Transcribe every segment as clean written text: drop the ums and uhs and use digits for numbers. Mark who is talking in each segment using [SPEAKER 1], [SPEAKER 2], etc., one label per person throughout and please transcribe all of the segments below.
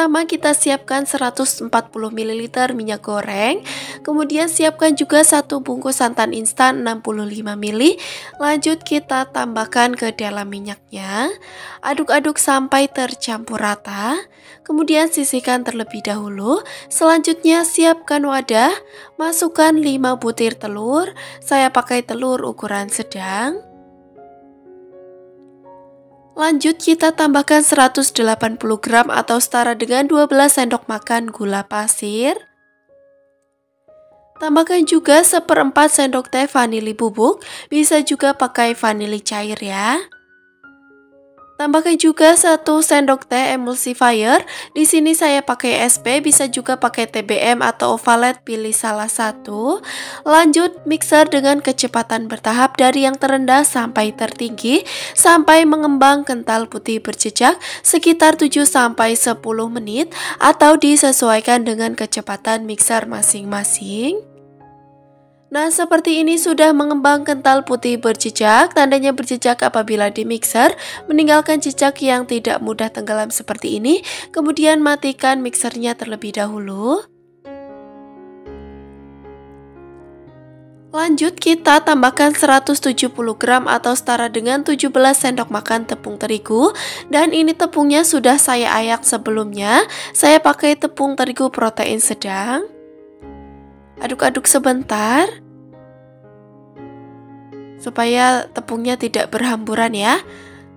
[SPEAKER 1] pertama kita siapkan 140 ml minyak goreng. Kemudian siapkan juga 1 bungkus santan instan 65 ml. Lanjut kita tambahkan ke dalam minyaknya. Aduk-aduk sampai tercampur rata. Kemudian sisihkan terlebih dahulu. Selanjutnya siapkan wadah. Masukkan 5 butir telur. Saya pakai telur ukuran sedang. Lanjut kita tambahkan 180 gram atau setara dengan 12 sendok makan gula pasir. Tambahkan juga 1/4 sendok teh vanili bubuk, bisa juga pakai vanili cair ya. Tambahkan juga 1 sendok teh emulsifier. Di sini saya pakai SP, bisa juga pakai TBM atau Ovalet, pilih salah satu. Lanjut mixer dengan kecepatan bertahap dari yang terendah sampai tertinggi sampai mengembang kental putih berjejak sekitar 7-10 menit atau disesuaikan dengan kecepatan mixer masing-masing. Nah, seperti ini sudah mengembang kental putih berjejak. Tandanya berjejak apabila di mixer, meninggalkan jejak yang tidak mudah tenggelam seperti ini. Kemudian matikan mixernya terlebih dahulu. Lanjut kita tambahkan 170 gram atau setara dengan 17 sendok makan tepung terigu. Dan ini tepungnya sudah saya ayak sebelumnya. Saya pakai tepung terigu protein sedang. Aduk-aduk sebentar supaya tepungnya tidak berhamburan ya.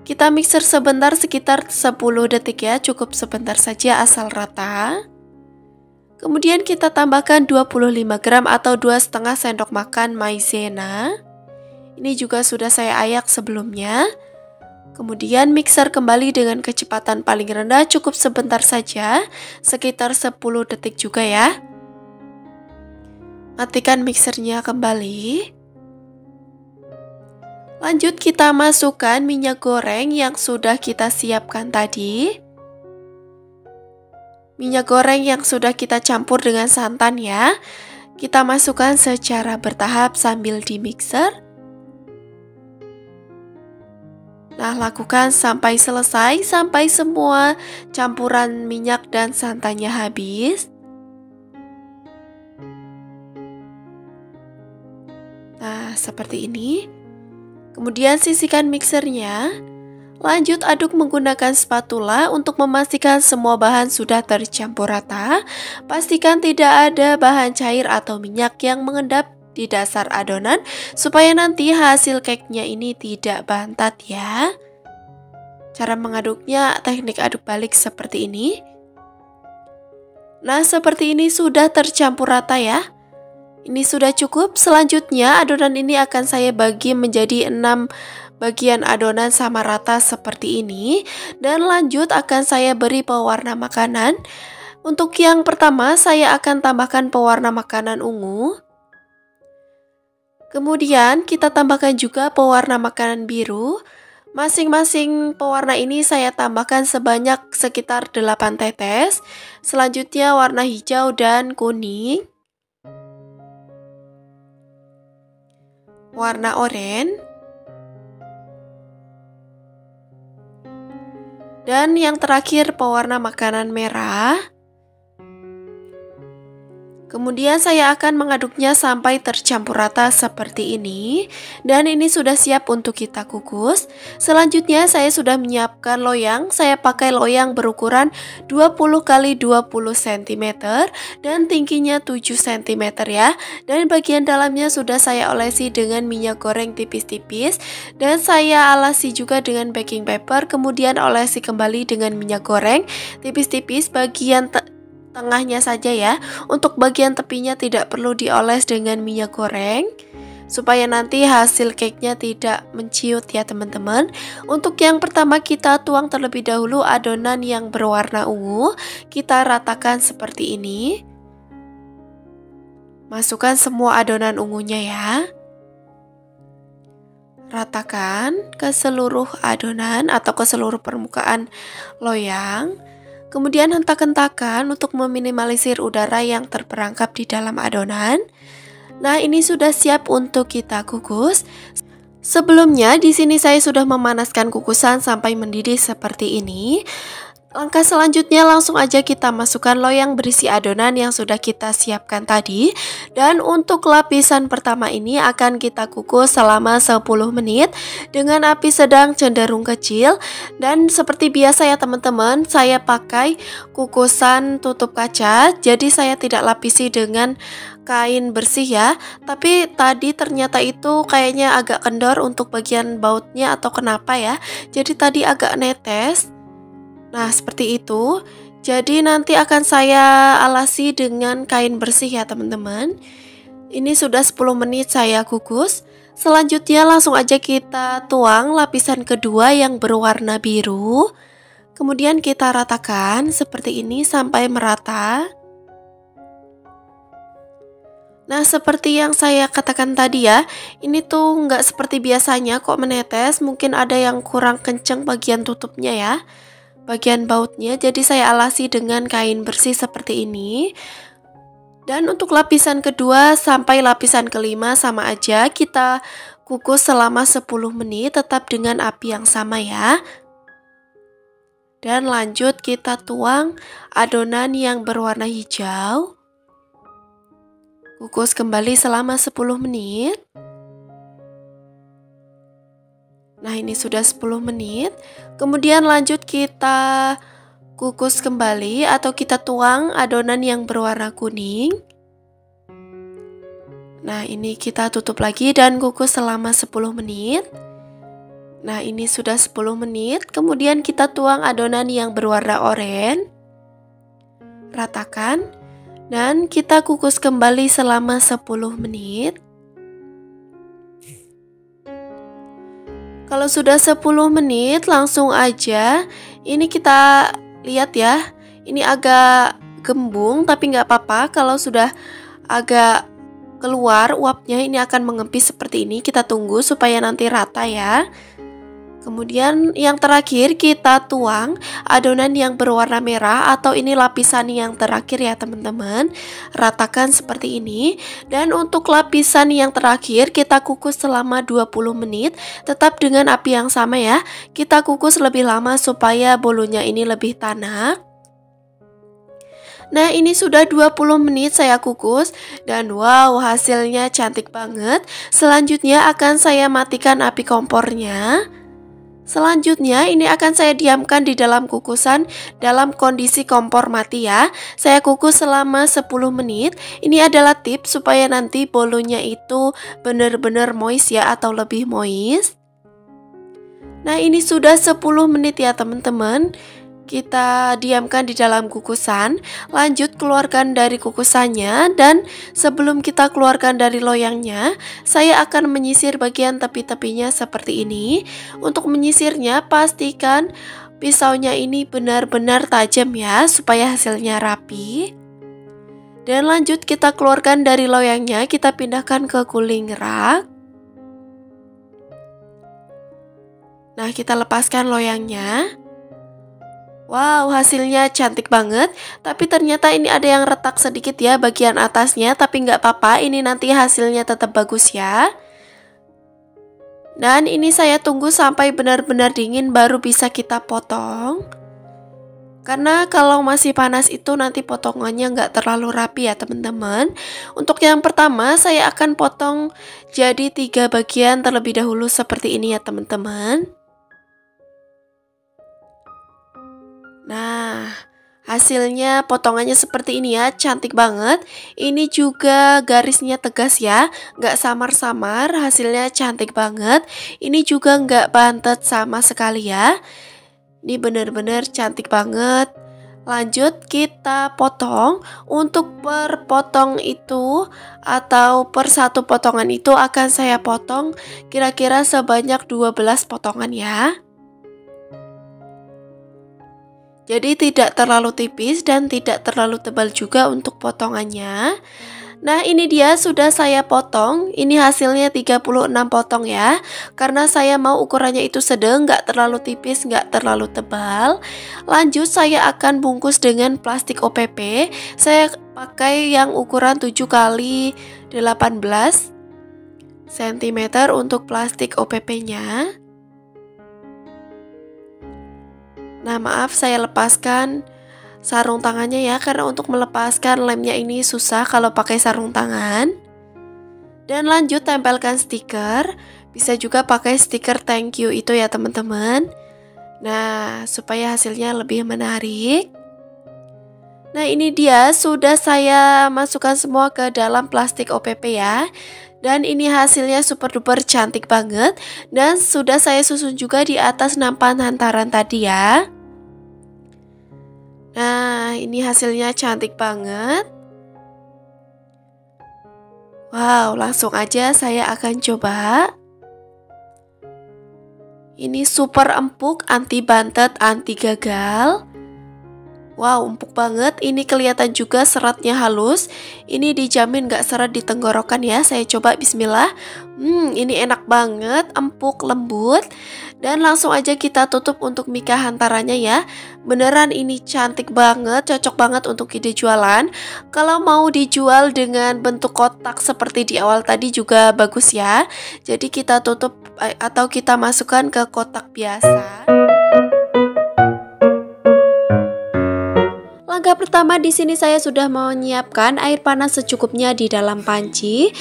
[SPEAKER 1] Kita mixer sebentar sekitar 10 detik ya, cukup sebentar saja asal rata. Kemudian kita tambahkan 25 gram atau 2,5 sendok makan maizena. Ini juga sudah saya ayak sebelumnya. Kemudian mixer kembali dengan kecepatan paling rendah, cukup sebentar saja, sekitar 10 detik juga ya. Matikan mixernya kembali. Lanjut kita masukkan minyak goreng yang sudah kita siapkan tadi. Minyak goreng yang sudah kita campur dengan santan ya. Kita masukkan secara bertahap sambil di mixer. Nah, lakukan sampai selesai, sampai semua campuran minyak dan santannya habis. Nah, seperti ini. Kemudian sisihkan mixernya. Lanjut aduk menggunakan spatula untuk memastikan semua bahan sudah tercampur rata. Pastikan tidak ada bahan cair atau minyak yang mengendap di dasar adonan supaya nanti hasil cake-nya ini tidak bantat ya. Cara mengaduknya teknik aduk balik seperti ini. Nah, seperti ini sudah tercampur rata ya. Ini sudah cukup. Selanjutnya adonan ini akan saya bagi menjadi 6 bagian adonan sama rata seperti ini. Dan lanjut akan saya beri pewarna makanan. Untuk yang pertama saya akan tambahkan pewarna makanan ungu. Kemudian kita tambahkan juga pewarna makanan biru. Masing-masing pewarna ini saya tambahkan sebanyak sekitar 8 tetes. Selanjutnya warna hijau dan kuning. Warna oranye, dan yang terakhir pewarna makanan merah. Kemudian saya akan mengaduknya sampai tercampur rata seperti ini. Dan ini sudah siap untuk kita kukus. Selanjutnya saya sudah menyiapkan loyang. Saya pakai loyang berukuran 20 x 20 cm dan tingginya 7 cm ya. Dan bagian dalamnya sudah saya olesi dengan minyak goreng tipis-tipis. Dan saya alasi juga dengan baking paper. Kemudian olesi kembali dengan minyak goreng tipis-tipis bagian tengahnya saja ya. Untuk bagian tepinya tidak perlu dioles dengan minyak goreng supaya nanti hasil cake-nya tidak menciut ya teman-teman. Untuk yang pertama kita tuang terlebih dahulu adonan yang berwarna ungu. Kita ratakan seperti ini. Masukkan semua adonan ungunya ya. Ratakan ke seluruh adonan atau ke seluruh permukaan loyang. Kemudian hentak-hentakan untuk meminimalisir udara yang terperangkap di dalam adonan. Nah, ini sudah siap untuk kita kukus. Sebelumnya di sini saya sudah memanaskan kukusan sampai mendidih seperti ini. Langkah selanjutnya langsung aja kita masukkan loyang berisi adonan yang sudah kita siapkan tadi. Dan untuk lapisan pertama ini akan kita kukus selama 10 menit dengan api sedang cenderung kecil. Dan seperti biasa ya teman-teman, saya pakai kukusan tutup kaca. Jadi saya tidak lapisi dengan kain bersih ya. Tapi tadi ternyata itu kayaknya agak kendor untuk bagian bautnya atau kenapa ya. Jadi tadi agak netes. Nah, seperti itu. Jadi nanti akan saya alasi dengan kain bersih ya teman-teman. Ini sudah 10 menit saya kukus. Selanjutnya langsung aja kita tuang lapisan kedua yang berwarna biru. Kemudian kita ratakan seperti ini sampai merata. Nah, seperti yang saya katakan tadi ya, ini tuh nggak seperti biasanya kok menetes. Mungkin ada yang kurang kenceng bagian tutupnya ya, bagian bautnya. Jadi saya alasi dengan kain bersih seperti ini. Dan untuk lapisan kedua sampai lapisan kelima sama aja, kita kukus selama 10 menit tetap dengan api yang sama ya. Dan lanjut kita tuang adonan yang berwarna hijau. Kukus kembali selama 10 menit. Nah, ini sudah 10 menit. Kemudian lanjut kita kukus kembali atau kita tuang adonan yang berwarna kuning. Nah, ini kita tutup lagi dan kukus selama 10 menit. Nah, ini sudah 10 menit. Kemudian kita tuang adonan yang berwarna oranye. Ratakan dan kita kukus kembali selama 10 menit. Kalau sudah 10 menit langsung aja ini kita lihat ya, ini agak gembung tapi nggak apa-apa. Kalau sudah agak keluar uapnya ini akan mengempis seperti ini. Kita tunggu supaya nanti rata ya. Kemudian yang terakhir kita tuang adonan yang berwarna merah atau ini lapisan yang terakhir ya teman-teman. Ratakan seperti ini. Dan untuk lapisan yang terakhir kita kukus selama 20 menit tetap dengan api yang sama ya. Kita kukus lebih lama supaya bolunya ini lebih tanak. Nah, ini sudah 20 menit saya kukus dan wow, hasilnya cantik banget. Selanjutnya akan saya matikan api kompornya. Selanjutnya ini akan saya diamkan di dalam kukusan dalam kondisi kompor mati ya. Saya kukus selama 10 menit. Ini adalah tips supaya nanti bolunya itu benar-benar moist ya atau lebih moist. Nah, ini sudah 10 menit ya teman-teman. Kita diamkan di dalam kukusan. Lanjut keluarkan dari kukusannya. Dan sebelum kita keluarkan dari loyangnya, saya akan menyisir bagian tepi-tepinya seperti ini. Untuk menyisirnya pastikan pisaunya ini benar-benar tajam ya, supaya hasilnya rapi. Dan lanjut kita keluarkan dari loyangnya. Kita pindahkan ke cooling rack. Nah, kita lepaskan loyangnya. Wow, hasilnya cantik banget. Tapi ternyata ini ada yang retak sedikit ya bagian atasnya. Tapi nggak apa-apa, ini nanti hasilnya tetap bagus ya. Dan ini saya tunggu sampai benar-benar dingin baru bisa kita potong. Karena kalau masih panas itu nanti potongannya nggak terlalu rapi ya teman-teman. Untuk yang pertama saya akan potong jadi 3 bagian terlebih dahulu seperti ini ya teman-teman. Nah, hasilnya potongannya seperti ini ya, cantik banget. Ini juga garisnya tegas ya, nggak samar-samar, hasilnya cantik banget. Ini juga nggak bantet sama sekali ya. Ini benar-benar cantik banget. Lanjut kita potong. Untuk per potong itu atau per satu potongan itu akan saya potong kira-kira sebanyak 12 potongan ya. Jadi tidak terlalu tipis dan tidak terlalu tebal juga untuk potongannya. Nah, ini dia sudah saya potong. Ini hasilnya 36 potong ya. Karena saya mau ukurannya itu sedang, nggak terlalu tipis, nggak terlalu tebal. Lanjut saya akan bungkus dengan plastik OPP. Saya pakai yang ukuran 7 x 18 cm untuk plastik OPP-nya. Nah, maaf saya lepaskan sarung tangannya ya, karena untuk melepaskan lemnya ini susah kalau pakai sarung tangan. Dan lanjut tempelkan stiker. Bisa juga pakai stiker thank you itu ya teman-teman. Nah, supaya hasilnya lebih menarik. Nah, ini dia sudah saya masukkan semua ke dalam plastik OPP ya. Dan ini hasilnya super duper cantik banget. Dan sudah saya susun juga di atas nampan hantaran tadi ya. Nah, ini hasilnya cantik banget. Wow, langsung aja saya akan coba. Ini super empuk, anti bantet, anti gagal. Wow, empuk banget. Ini kelihatan juga seratnya halus. Ini dijamin gak seret di tenggorokan ya. Saya coba bismillah. Ini enak banget, empuk, lembut. Dan langsung aja kita tutup untuk mika hantarannya ya. Beneran ini cantik banget, cocok banget untuk ide jualan. Kalau mau dijual dengan bentuk kotak seperti di awal tadi juga bagus ya. Jadi kita tutup atau kita masukkan ke kotak biasa. Langkah pertama di sini saya sudah menyiapkan air panas secukupnya di dalam panci.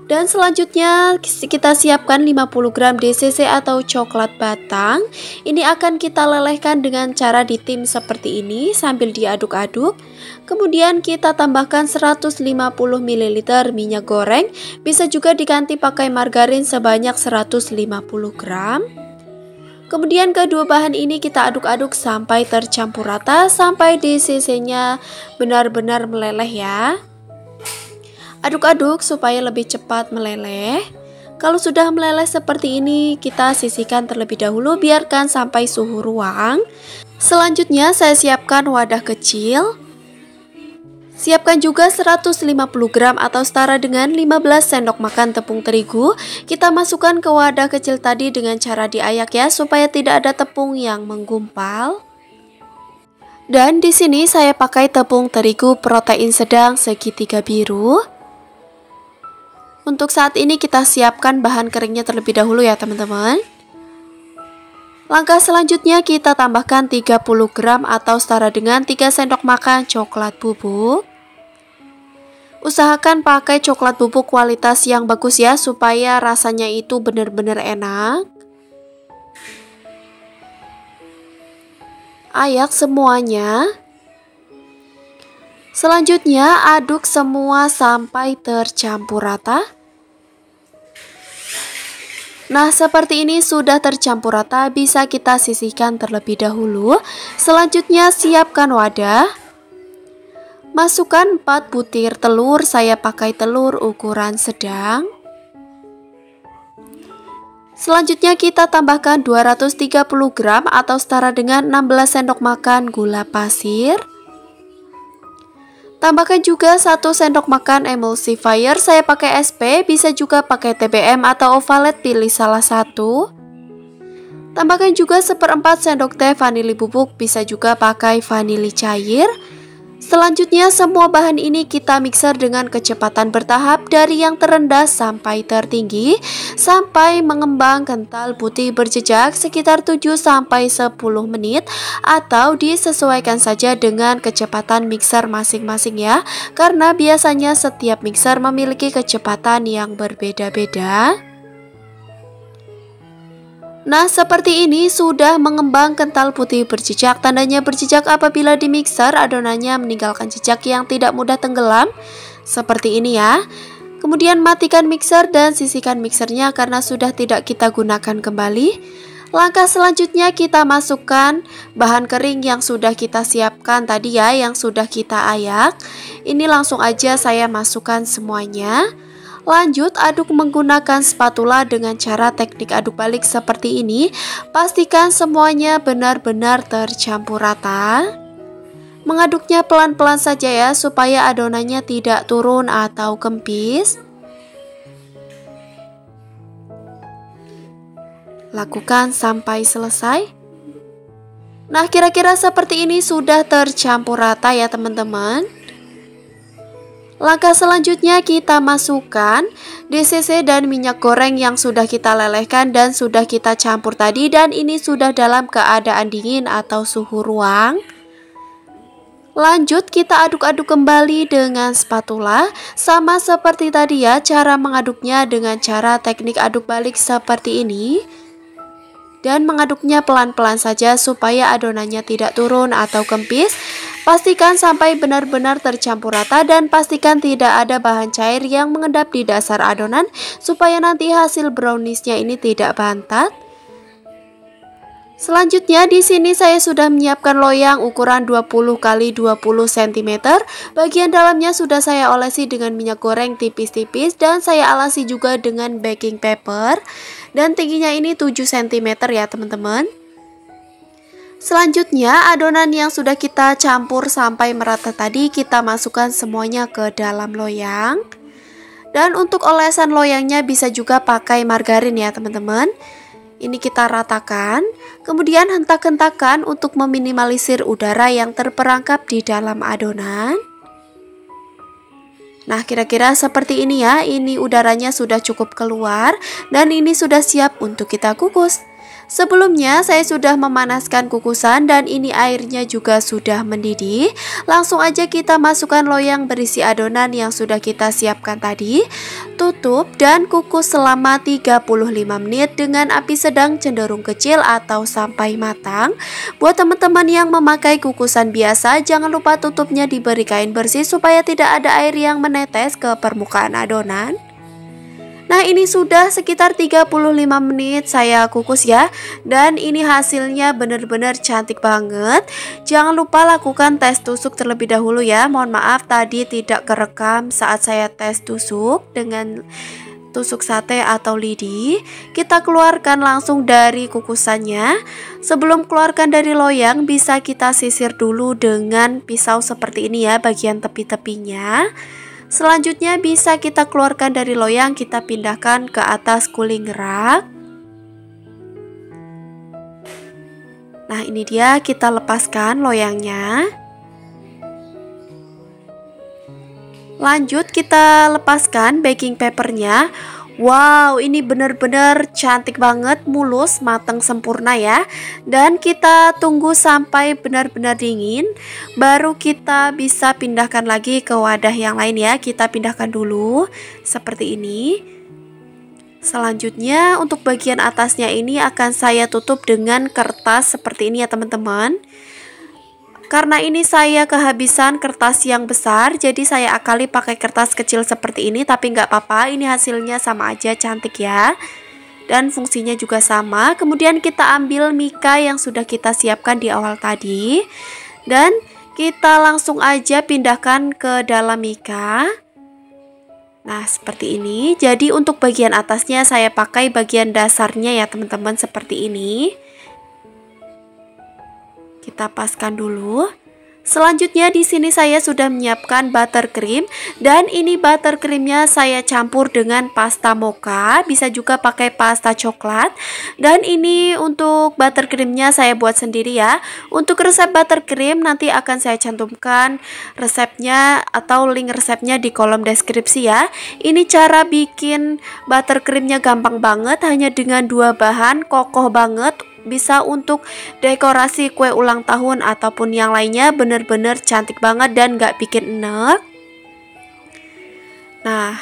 [SPEAKER 1] Dan selanjutnya kita siapkan 50 gram DCC atau coklat batang. Ini akan kita lelehkan dengan cara ditim seperti ini sambil diaduk-aduk. Kemudian kita tambahkan 150 ml minyak goreng. Bisa juga diganti pakai margarin sebanyak 150 gram. Kemudian kedua bahan ini kita aduk-aduk sampai tercampur rata, sampai DCC-nya benar-benar meleleh ya. Aduk-aduk supaya lebih cepat meleleh. Kalau sudah meleleh seperti ini, kita sisihkan terlebih dahulu, biarkan sampai suhu ruang. Selanjutnya saya siapkan wadah kecil. Siapkan juga 150 gram atau setara dengan 15 sendok makan tepung terigu. Kita masukkan ke wadah kecil tadi dengan cara diayak ya, supaya tidak ada tepung yang menggumpal. Dan di sini saya pakai tepung terigu protein sedang segitiga biru. Untuk saat ini kita siapkan bahan keringnya terlebih dahulu ya teman-teman. Langkah selanjutnya kita tambahkan 30 gram atau setara dengan 3 sendok makan coklat bubuk. Usahakan pakai coklat bubuk kualitas yang bagus ya, supaya rasanya itu benar-benar enak. Ayak semuanya. Selanjutnya aduk semua sampai tercampur rata. Nah, seperti ini sudah tercampur rata, bisa kita sisihkan terlebih dahulu. Selanjutnya siapkan wadah. Masukkan 4 butir telur, saya pakai telur ukuran sedang. Selanjutnya kita tambahkan 230 gram atau setara dengan 16 sendok makan gula pasir. Tambahkan juga 1 sendok makan emulsifier, saya pakai SP, bisa juga pakai TBM atau Ovalet, pilih salah satu. Tambahkan juga 1/4 sendok teh vanili bubuk, bisa juga pakai vanili cair. Selanjutnya semua bahan ini kita mixer dengan kecepatan bertahap dari yang terendah sampai tertinggi, sampai mengembang kental putih berjejak sekitar 7-10 menit, atau disesuaikan saja dengan kecepatan mixer masing-masing ya, karena biasanya setiap mixer memiliki kecepatan yang berbeda-beda. Nah, seperti ini sudah mengembang kental putih berjejak. Tandanya berjejak apabila di mixer adonannya meninggalkan jejak yang tidak mudah tenggelam. Seperti ini ya. Kemudian matikan mixer dan sisihkan mixernya karena sudah tidak kita gunakan kembali. Langkah selanjutnya kita masukkan bahan kering yang sudah kita siapkan tadi ya, yang sudah kita ayak. Ini langsung aja saya masukkan semuanya. Lanjut aduk menggunakan spatula dengan cara teknik aduk balik seperti ini. Pastikan semuanya benar-benar tercampur rata. Mengaduknya pelan-pelan saja ya, supaya adonannya tidak turun atau kempis. Lakukan sampai selesai. Nah, kira-kira seperti ini sudah tercampur rata ya teman-teman. Langkah selanjutnya kita masukkan DCC dan minyak goreng yang sudah kita lelehkan dan sudah kita campur tadi, dan ini sudah dalam keadaan dingin atau suhu ruang. Lanjut kita aduk-aduk kembali dengan spatula. Sama seperti tadi ya, cara mengaduknya dengan cara teknik aduk balik seperti ini. Dan mengaduknya pelan-pelan saja supaya adonannya tidak turun atau kempis. Pastikan sampai benar-benar tercampur rata dan pastikan tidak ada bahan cair yang mengendap di dasar adonan supaya nanti hasil browniesnya ini tidak bantat. Selanjutnya di sini saya sudah menyiapkan loyang ukuran 20 x 20 cm. Bagian dalamnya sudah saya olesi dengan minyak goreng tipis-tipis dan saya alasi juga dengan baking paper. Dan tingginya ini 7 cm ya teman-teman. Selanjutnya adonan yang sudah kita campur sampai merata tadi kita masukkan semuanya ke dalam loyang. Dan untuk olesan loyangnya bisa juga pakai margarin ya teman-teman. Ini kita ratakan, kemudian hentak-hentakan untuk meminimalisir udara yang terperangkap di dalam adonan. Nah, kira-kira seperti ini ya, ini udaranya sudah cukup keluar dan ini sudah siap untuk kita kukus. Sebelumnya saya sudah memanaskan kukusan dan ini airnya juga sudah mendidih. Langsung aja kita masukkan loyang berisi adonan yang sudah kita siapkan tadi. Tutup dan kukus selama 35 menit dengan api sedang cenderung kecil atau sampai matang. Buat teman-teman yang memakai kukusan biasa, jangan lupa tutupnya diberi kain bersih supaya tidak ada air yang menetes ke permukaan adonan. Nah, ini sudah sekitar 35 menit saya kukus ya. Dan ini hasilnya benar-benar cantik banget. Jangan lupa lakukan tes tusuk terlebih dahulu ya. Mohon maaf tadi tidak kerekam saat saya tes tusuk dengan tusuk sate atau lidi. Kita keluarkan langsung dari kukusannya. Sebelum keluarkan dari loyang bisa kita sisir dulu dengan pisau seperti ini ya, bagian tepi-tepinya. Selanjutnya bisa kita keluarkan dari loyang, kita pindahkan ke atas cooling rack. Nah, ini dia, kita lepaskan loyangnya. Lanjut kita lepaskan baking papernya. Wow, ini benar-benar cantik banget, mulus, matang sempurna ya. Dan kita tunggu sampai benar-benar dingin, baru kita bisa pindahkan lagi ke wadah yang lain ya. Kita pindahkan dulu seperti ini. Selanjutnya untuk bagian atasnya ini akan saya tutup dengan kertas seperti ini ya teman-teman. Karena ini saya kehabisan kertas yang besar, jadi saya akali pakai kertas kecil seperti ini. Tapi nggak apa-apa, ini hasilnya sama aja cantik ya. Dan fungsinya juga sama. Kemudian kita ambil mika yang sudah kita siapkan di awal tadi. Dan kita langsung aja pindahkan ke dalam mika. Nah, seperti ini. Jadi untuk bagian atasnya saya pakai bagian dasarnya ya teman-teman, seperti ini. Kita paskan dulu. Selanjutnya di sini saya sudah menyiapkan buttercream dan ini buttercreamnya saya campur dengan pasta mocha, bisa juga pakai pasta coklat. Dan ini untuk buttercreamnya saya buat sendiri ya. Untuk resep buttercream nanti akan saya cantumkan resepnya atau link resepnya di kolom deskripsi ya. Ini cara bikin buttercreamnya gampang banget, hanya dengan 2 bahan, kokoh banget. Bisa untuk dekorasi kue ulang tahun ataupun yang lainnya, bener-bener cantik banget dan gak bikin enek. Nah,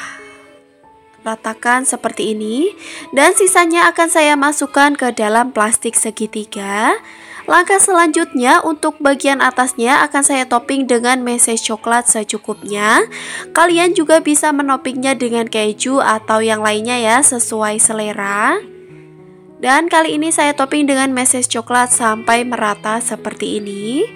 [SPEAKER 1] ratakan seperti ini dan sisanya akan saya masukkan ke dalam plastik segitiga. Langkah selanjutnya untuk bagian atasnya akan saya topping dengan meses coklat secukupnya. Kalian juga bisa menopingnya dengan keju atau yang lainnya ya, sesuai selera. Dan kali ini saya topping dengan meses coklat sampai merata seperti ini.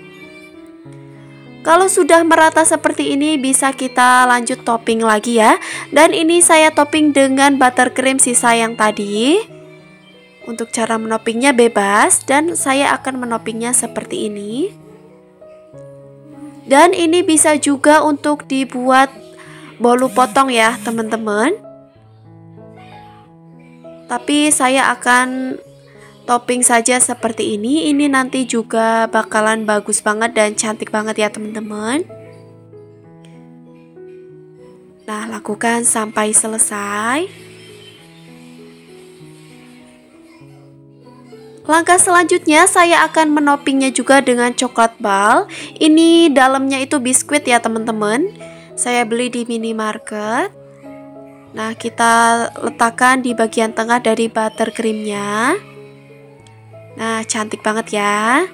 [SPEAKER 1] Kalau sudah merata seperti ini bisa kita lanjut topping lagi ya. Dan ini saya topping dengan buttercream sisa yang tadi. Untuk cara menopingnya bebas dan saya akan menopingnya seperti ini. Dan ini bisa juga untuk dibuat bolu potong ya teman-teman. Tapi saya akan topping saja seperti ini. Ini nanti juga bakalan bagus banget dan cantik banget ya teman-teman. lakukan sampai selesai. Langkah selanjutnya saya akan menopingnya juga dengan coklat ball. Ini dalamnya itu biskuit ya teman-teman. Saya beli di minimarket. Nah, kita letakkan di bagian tengah dari buttercreamnya. Nah, cantik banget ya.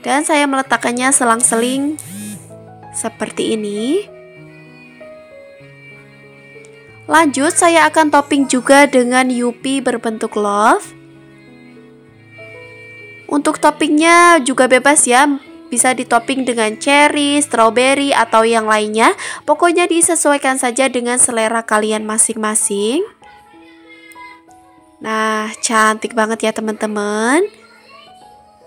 [SPEAKER 1] Dan saya meletakkannya selang-seling seperti ini. Lanjut, saya akan topping juga dengan Yupi berbentuk love. Untuk toppingnya juga bebas ya, bisa ditopping dengan cherry, strawberry, atau yang lainnya. Pokoknya disesuaikan saja dengan selera kalian masing-masing. Nah, cantik banget ya teman-teman.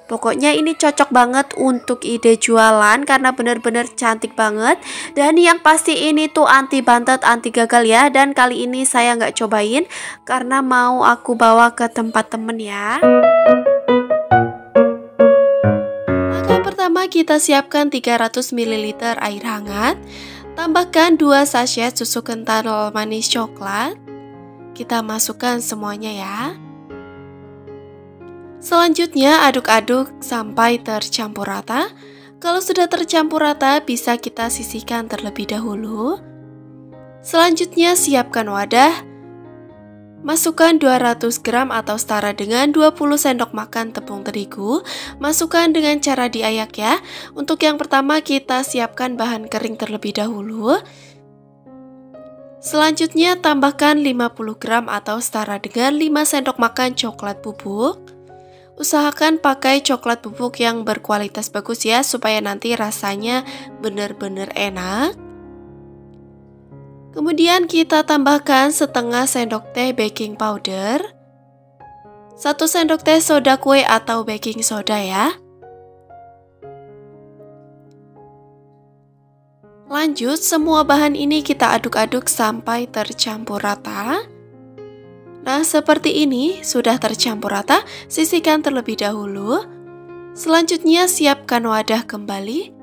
[SPEAKER 1] Pokoknya ini cocok banget untuk ide jualan karena benar-benar cantik banget. Dan yang pasti ini tuh anti bantet, anti gagal ya. Dan kali ini saya nggak cobain karena mau aku bawa ke tempat temen ya. Pertama, kita siapkan 300 ml air hangat. Tambahkan 2 sachet susu kental manis coklat. Kita masukkan semuanya ya. Selanjutnya aduk-aduk sampai tercampur rata. Kalau sudah tercampur rata, bisa kita sisihkan terlebih dahulu. Selanjutnya siapkan wadah. Masukkan 200 gram atau setara dengan 20 sendok makan tepung terigu. Masukkan dengan cara diayak ya. Untuk yang pertama kita siapkan bahan kering terlebih dahulu. Selanjutnya tambahkan 50 gram atau setara dengan 5 sendok makan coklat bubuk. Usahakan pakai coklat bubuk yang berkualitas bagus ya, supaya nanti rasanya benar-benar enak. Kemudian kita tambahkan setengah sendok teh baking powder, 1 sendok teh soda kue atau baking soda ya. Lanjut, semua bahan ini kita aduk-aduk sampai tercampur rata. Nah, seperti ini sudah tercampur rata, sisihkan terlebih dahulu. Selanjutnya siapkan wadah kembali.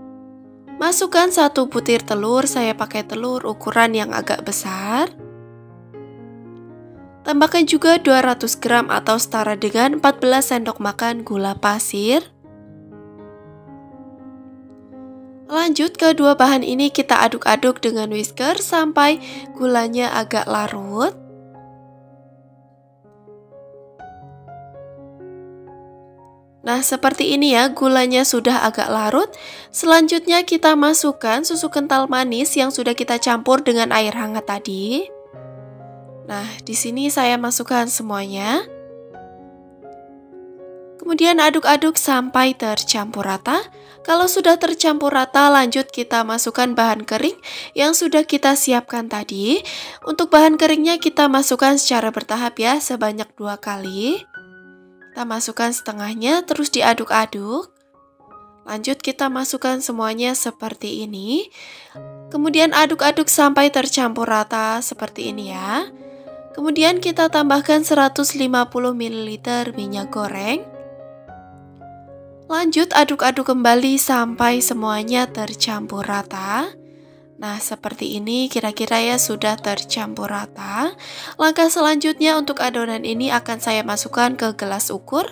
[SPEAKER 1] Masukkan 1 butir telur, saya pakai telur ukuran yang agak besar. Tambahkan juga 200 gram atau setara dengan 14 sendok makan gula pasir. Lanjut, kedua bahan ini kita aduk-aduk dengan whisker sampai gulanya agak larut. Nah, seperti ini ya, gulanya sudah agak larut. Selanjutnya kita masukkan susu kental manis yang sudah kita campur dengan air hangat tadi. Nah, di sini saya masukkan semuanya. Kemudian aduk-aduk sampai tercampur rata. Kalau sudah tercampur rata, lanjut kita masukkan bahan kering yang sudah kita siapkan tadi. Untuk bahan keringnya kita masukkan secara bertahap ya, sebanyak 2 kali. Kita masukkan setengahnya, terus diaduk-aduk. Lanjut kita masukkan semuanya seperti ini. Kemudian aduk-aduk sampai tercampur rata seperti ini ya. Kemudian kita tambahkan 150 ml minyak goreng. Lanjut aduk-aduk kembali sampai semuanya tercampur rata. Nah, seperti ini kira-kira ya sudah tercampur rata. Langkah selanjutnya untuk adonan ini akan saya masukkan ke gelas ukur.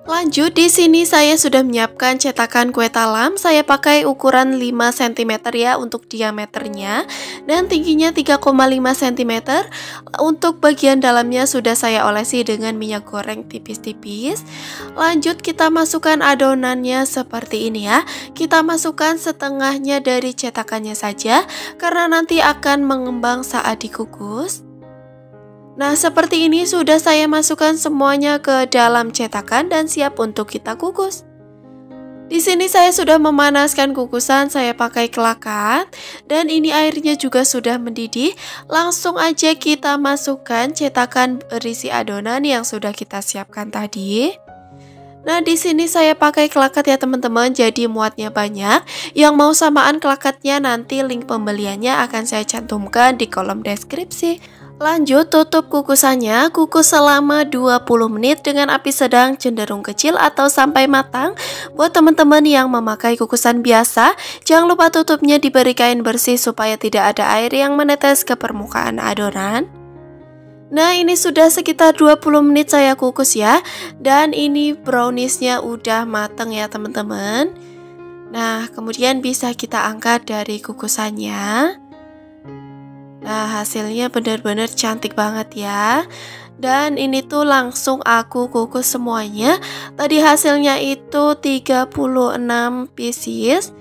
[SPEAKER 1] Lanjut, di sini saya sudah menyiapkan cetakan kue talam. Saya pakai ukuran 5 cm ya untuk diameternya dan tingginya 3,5 cm. Untuk bagian dalamnya sudah saya olesi dengan minyak goreng tipis-tipis. Lanjut kita masukkan adonannya seperti ini ya. Kita masukkan setengahnya dari cetakannya saja karena nanti akan mengembang saat dikukus. Nah, seperti ini sudah saya masukkan semuanya ke dalam cetakan dan siap untuk kita kukus. Di sini saya sudah memanaskan kukusan, saya pakai kelakat dan ini airnya juga sudah mendidih. Langsung aja kita masukkan cetakan berisi adonan yang sudah kita siapkan tadi. Nah, di sini saya pakai kelakat ya teman-teman, jadi muatnya banyak. Yang mau samaan kelakatnya nanti link pembeliannya akan saya cantumkan di kolom deskripsi. Lanjut tutup kukusannya, kukus selama 20 menit dengan api sedang cenderung kecil atau sampai matang. Buat teman-teman yang memakai kukusan biasa, jangan lupa tutupnya diberi kain bersih supaya tidak ada air yang menetes ke permukaan adonan. Nah, ini sudah sekitar 20 menit saya kukus ya. Dan ini browniesnya udah mateng ya teman-teman. Nah, kemudian bisa kita angkat dari kukusannya. Nah, hasilnya benar-benar cantik banget ya. Dan ini tuh langsung aku kukus semuanya. Tadi hasilnya itu 36 pieces.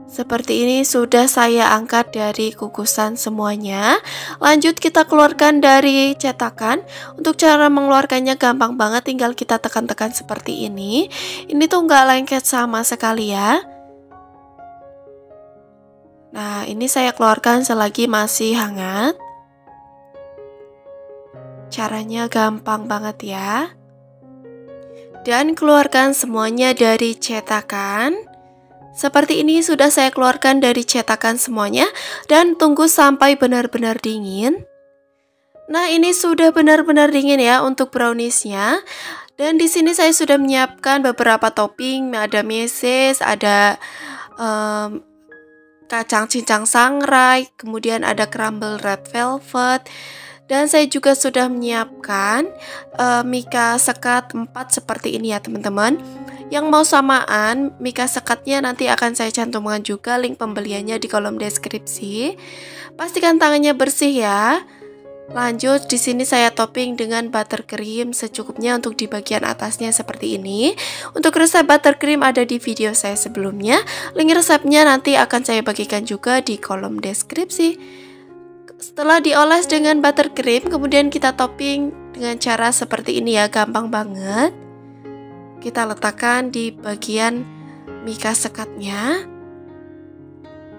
[SPEAKER 1] Seperti ini sudah saya angkat dari kukusan semuanya. Lanjut kita keluarkan dari cetakan. Untuk cara mengeluarkannya gampang banget, tinggal kita tekan-tekan seperti ini. Ini tuh nggak lengket sama sekali ya. Nah, ini saya keluarkan selagi masih hangat. Caranya gampang banget ya. Dan keluarkan semuanya dari cetakan. Seperti ini sudah saya keluarkan dari cetakan semuanya dan tunggu sampai benar-benar dingin. Nah, ini sudah benar-benar dingin ya untuk browniesnya. Dan di sini saya sudah menyiapkan beberapa topping, ada meses, ada kacang cincang sangrai, kemudian ada crumble red velvet, dan saya juga sudah menyiapkan mika sekat 4 seperti ini ya teman-teman. Yang mau samaan, mika sekatnya nanti akan saya cantumkan juga link pembeliannya di kolom deskripsi. Pastikan tangannya bersih ya. Lanjut, di sini saya topping dengan buttercream secukupnya untuk di bagian atasnya seperti ini. Untuk resep buttercream ada di video saya sebelumnya. Link resepnya nanti akan saya bagikan juga di kolom deskripsi. Setelah dioles dengan buttercream, kemudian kita topping dengan cara seperti ini ya, gampang banget. Kita letakkan di bagian mika sekatnya.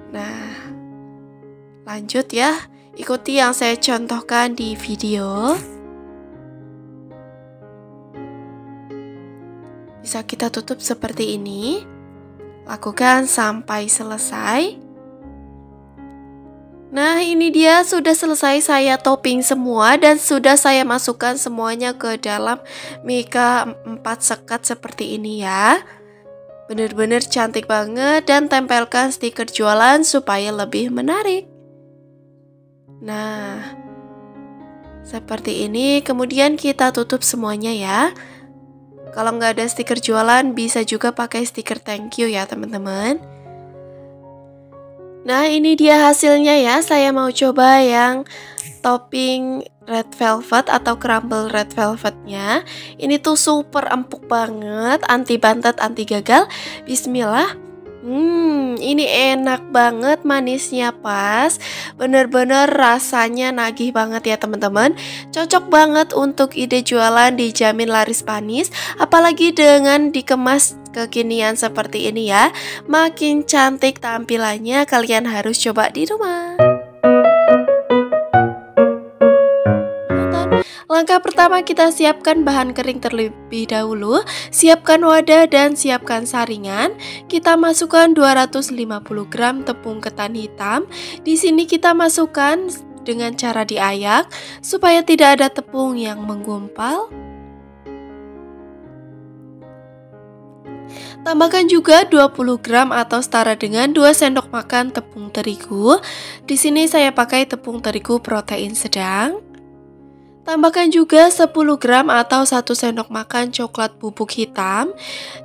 [SPEAKER 1] Nah, lanjut ya. Ikuti yang saya contohkan di video. Bisa kita tutup seperti ini. Lakukan sampai selesai. Nah, ini dia sudah selesai saya topping semua dan sudah saya masukkan semuanya ke dalam mika 4 sekat seperti ini ya. Bener-bener cantik banget dan tempelkan stiker jualan supaya lebih menarik. Nah, seperti ini, kemudian kita tutup semuanya ya. Kalau nggak ada stiker jualan, bisa juga pakai stiker thank you ya teman-teman. Nah, ini dia hasilnya ya. Saya mau coba yang topping red velvet atau crumble red velvetnya. Ini tuh super empuk banget, anti bantet, anti gagal. Bismillah. Ini enak banget, manisnya pas, bener-bener rasanya nagih banget ya teman-teman. Cocok banget untuk ide jualan, dijamin laris manis. Apalagi dengan dikemas kekinian seperti ini ya, makin cantik tampilannya. Kalian harus coba di rumah. Langkah pertama, kita siapkan bahan kering terlebih dahulu. Siapkan wadah dan siapkan saringan. Kita masukkan 250 gram tepung ketan hitam. Di sini kita masukkan dengan cara diayak supaya tidak ada tepung yang menggumpal. Tambahkan juga 20 gram atau setara dengan 2 sendok makan tepung terigu. Di sini saya pakai tepung terigu protein sedang. Tambahkan juga 10 gram atau 1 sendok makan coklat bubuk hitam.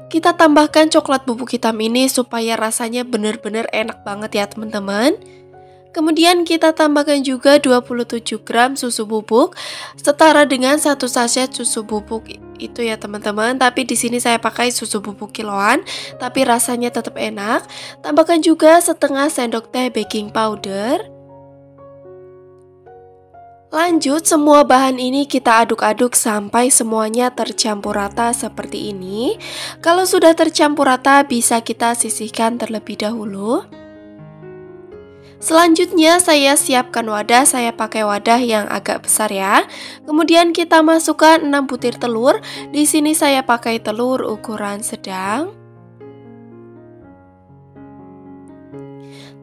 [SPEAKER 1] Kita tambahkan coklat bubuk hitam ini supaya rasanya benar-benar enak banget ya teman-teman. Kemudian kita tambahkan juga 27 gram susu bubuk, setara dengan 1 sachet susu bubuk itu ya teman-teman. Tapi di sini saya pakai susu bubuk kiloan, tapi rasanya tetap enak. Tambahkan juga setengah sendok teh baking powder. Lanjut, semua bahan ini kita aduk-aduk sampai semuanya tercampur rata seperti ini. Kalau sudah tercampur rata, bisa kita sisihkan terlebih dahulu. Selanjutnya saya siapkan wadah, saya pakai wadah yang agak besar ya. Kemudian kita masukkan 6 butir telur. Di sini saya pakai telur ukuran sedang.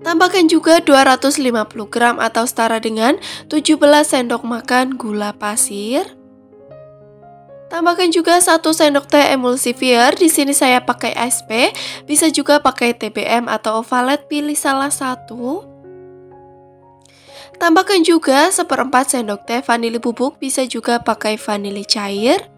[SPEAKER 1] Tambahkan juga 250 gram atau setara dengan 17 sendok makan gula pasir. Tambahkan juga 1 sendok teh emulsifier. Di sini saya pakai ASP, bisa juga pakai TBM atau Ovalet, pilih salah satu. Tambahkan juga 1/4 sendok teh vanili bubuk, bisa juga pakai vanili cair.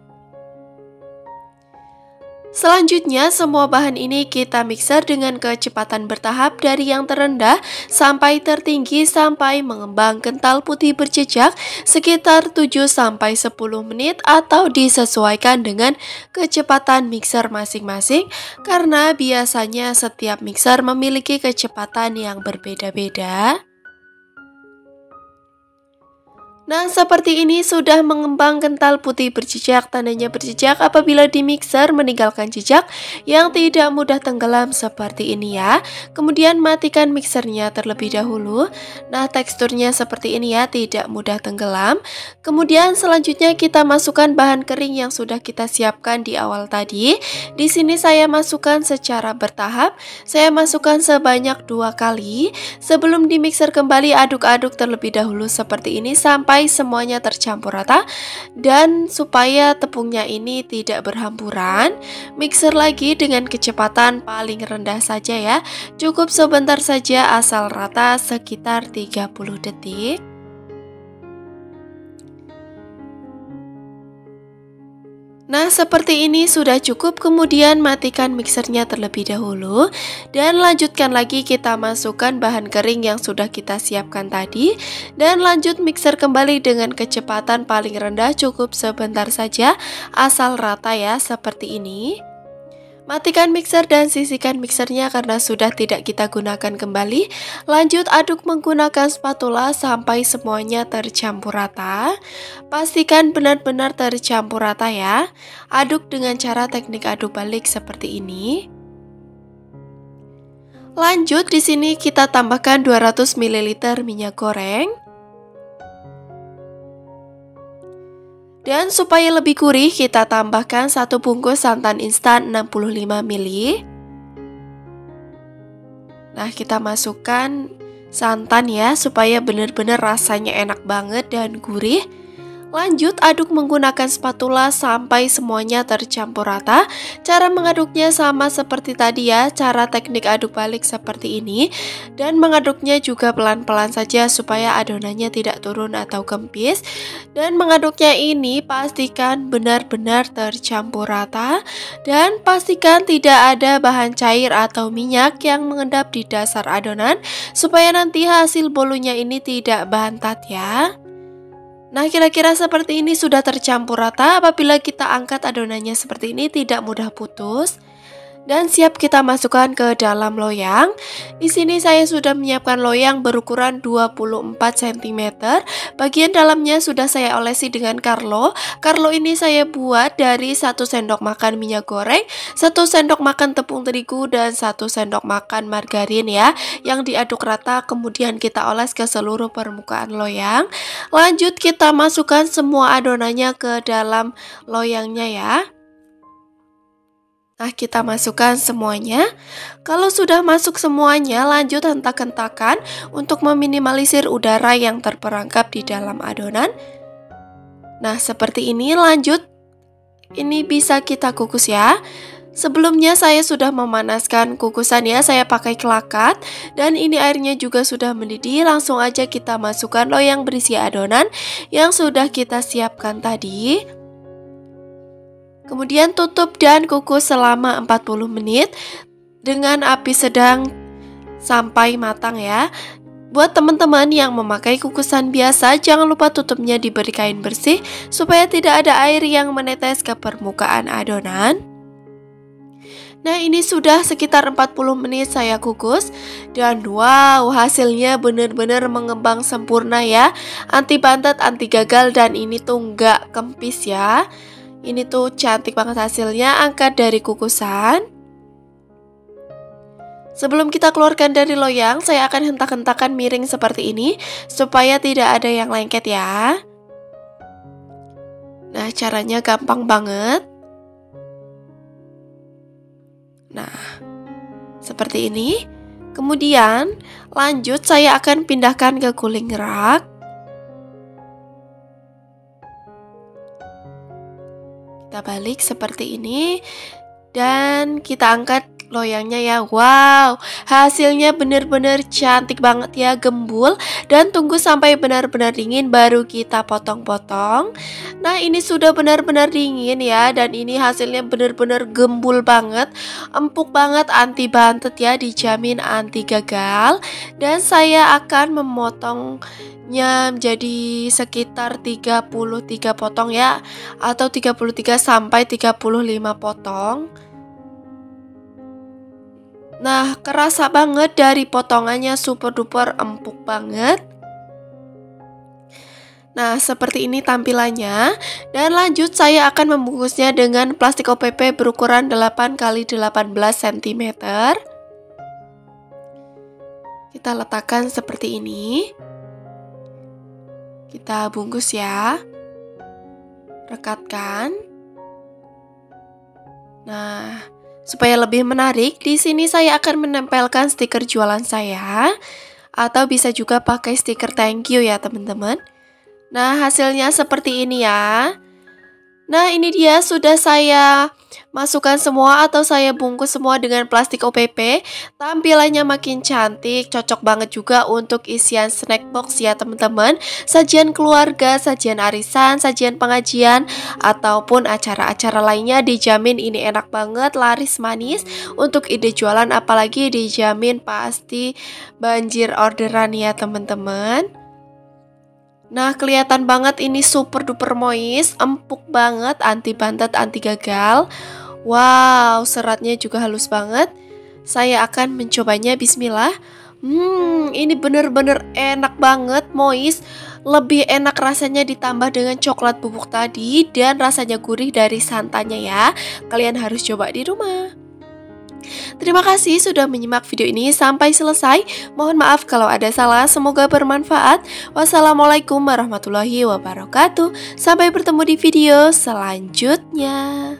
[SPEAKER 1] Selanjutnya, semua bahan ini kita mixer dengan kecepatan bertahap dari yang terendah sampai tertinggi sampai mengembang kental putih berjejak sekitar 7-10 menit atau disesuaikan dengan kecepatan mixer masing-masing karena biasanya setiap mixer memiliki kecepatan yang berbeda-beda. Nah, seperti ini sudah mengembang kental putih berjejak. Tandanya berjejak apabila di mixer meninggalkan jejak yang tidak mudah tenggelam seperti ini ya. Kemudian matikan mixernya terlebih dahulu. Nah, teksturnya seperti ini ya, tidak mudah tenggelam. Kemudian selanjutnya kita masukkan bahan kering yang sudah kita siapkan di awal tadi. Di sini saya masukkan secara bertahap. Saya masukkan sebanyak 2 kali. Sebelum di mixer kembali, aduk-aduk terlebih dahulu seperti ini sampai semuanya tercampur rata, dan supaya tepungnya ini tidak berhamburan, mixer lagi dengan kecepatan paling rendah saja ya. Cukup sebentar saja asal rata sekitar 30 detik. Nah, seperti ini sudah cukup. Kemudian matikan mixernya terlebih dahulu dan lanjutkan lagi, kita masukkan bahan kering yang sudah kita siapkan tadi dan lanjut mixer kembali dengan kecepatan paling rendah, cukup sebentar saja asal rata ya, seperti ini. Matikan mixer dan sisihkan mixernya karena sudah tidak kita gunakan kembali. Lanjut aduk menggunakan spatula sampai semuanya tercampur rata. Pastikan benar-benar tercampur rata ya. Aduk dengan cara teknik aduk balik seperti ini. Lanjut di sini kita tambahkan 200 ml minyak goreng. Dan supaya lebih gurih, kita tambahkan 1 bungkus santan instan 65 ml. Nah, kita masukkan santan ya, supaya benar-benar rasanya enak banget dan gurih. Lanjut aduk menggunakan spatula sampai semuanya tercampur rata. Cara mengaduknya sama seperti tadi ya, cara teknik aduk balik seperti ini. Dan mengaduknya juga pelan-pelan saja supaya adonannya tidak turun atau kempis. Dan mengaduknya ini pastikan benar-benar tercampur rata. Dan pastikan tidak ada bahan cair atau minyak yang mengendap di dasar adonan, supaya nanti hasil bolunya ini tidak bantat ya. Nah, kira-kira seperti ini sudah tercampur rata. Apabila kita angkat adonannya seperti ini, tidak mudah putus. Dan siap kita masukkan ke dalam loyang. Di sini saya sudah menyiapkan loyang berukuran 24 cm. Bagian dalamnya sudah saya olesi dengan Karlo. Karlo ini saya buat dari 1 sendok makan minyak goreng, 1 sendok makan tepung terigu, dan 1 sendok makan margarin ya, yang diaduk rata kemudian kita oles ke seluruh permukaan loyang. Lanjut kita masukkan semua adonannya ke dalam loyangnya ya. Nah, kita masukkan semuanya. Kalau sudah masuk semuanya, lanjut hentak-hentakan untuk meminimalisir udara yang terperangkap di dalam adonan. Nah, seperti ini. Lanjut, ini bisa kita kukus ya. Sebelumnya saya sudah memanaskan kukusan ya, saya pakai kelakat. Dan ini airnya juga sudah mendidih. Langsung aja kita masukkan loyang berisi adonan yang sudah kita siapkan tadi. Kemudian tutup dan kukus selama 40 menit dengan api sedang sampai matang ya. Buat teman-teman yang memakai kukusan biasa, jangan lupa tutupnya diberi kain bersih supaya tidak ada air yang menetes ke permukaan adonan. Nah, ini sudah sekitar 40 menit saya kukus. Dan wow, hasilnya benar-benar mengembang sempurna ya. Anti bantat, anti gagal, dan ini tuh nggak kempis ya. Ini tuh cantik banget hasilnya. Angkat dari kukusan. Sebelum kita keluarkan dari loyang, saya akan hentak-hentakan miring seperti ini supaya tidak ada yang lengket ya. Nah, caranya gampang banget. Nah, seperti ini. Kemudian lanjut saya akan pindahkan ke cooling rack. Kita balik seperti ini dan kita angkat loyangnya ya. Wow, hasilnya bener-bener cantik banget ya, gembul. Dan tunggu sampai benar-benar dingin baru kita potong-potong. Nah, ini sudah benar-benar dingin ya, dan ini hasilnya benar-benar gembul banget, empuk banget, anti bantet ya, dijamin anti gagal. Dan saya akan memotongnya menjadi sekitar 33 potong ya, atau 33 sampai 35 potong. Nah, kerasa banget dari potongannya, super duper empuk banget. Nah, seperti ini tampilannya. Dan lanjut saya akan membungkusnya dengan plastik OPP berukuran 8x18 cm. Kita letakkan seperti ini. Kita bungkus ya. Rekatkan. Nah, supaya lebih menarik, di sini saya akan menempelkan stiker jualan saya, atau bisa juga pakai stiker thank you ya teman-teman. Nah, hasilnya seperti ini ya. Nah, ini dia sudah saya masukkan semua atau saya bungkus semua dengan plastik OPP. Tampilannya makin cantik, cocok banget juga untuk isian snack box ya teman-teman. Sajian keluarga, sajian arisan, sajian pengajian, ataupun acara-acara lainnya dijamin ini enak banget, laris manis. Untuk ide jualan apalagi dijamin pasti banjir orderan ya teman-teman. Nah, kelihatan banget ini super duper moist, empuk banget, anti bantet, anti gagal. Wow, seratnya juga halus banget. Saya akan mencobanya, bismillah. Ini bener-bener enak banget, moist. Lebih enak rasanya ditambah dengan coklat bubuk tadi, dan rasanya gurih dari santannya ya. Kalian harus coba di rumah. Terima kasih sudah menyimak video ini sampai selesai. Mohon maaf kalau ada salah, semoga bermanfaat. Wassalamualaikum warahmatullahi wabarakatuh. Sampai bertemu di video selanjutnya.